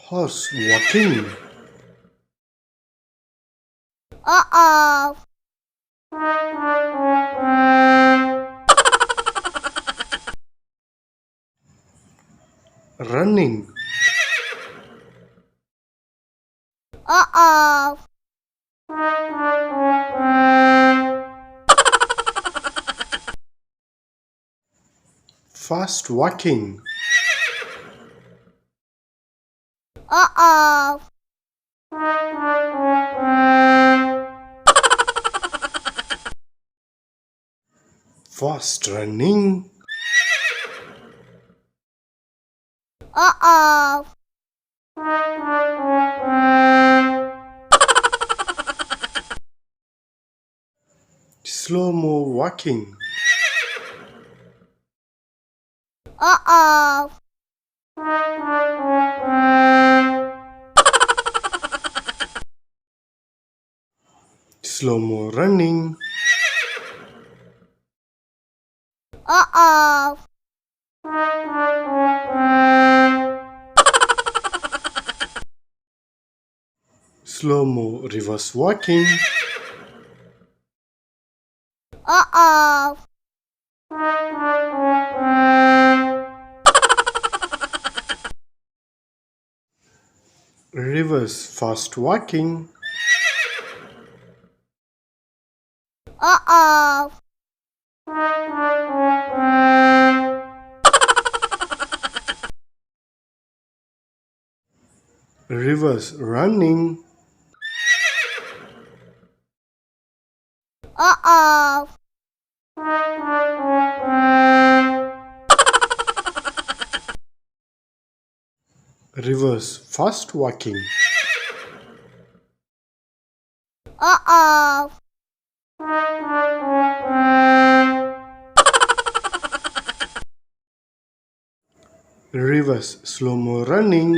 Horse walking. Uh-oh. Running. Uh-oh. Fast walking. Uh-oh. Fast running. Uh-oh. Slow-mo walking. Uh-oh. Slow-mo running. Uh-oh. Slow-mo reverse walking. Uh-oh. Reverse fast walking. Uh-oh. Reverse running. Uh-oh. Reverse fast walking. Uh-oh. Reverse slow-mo running.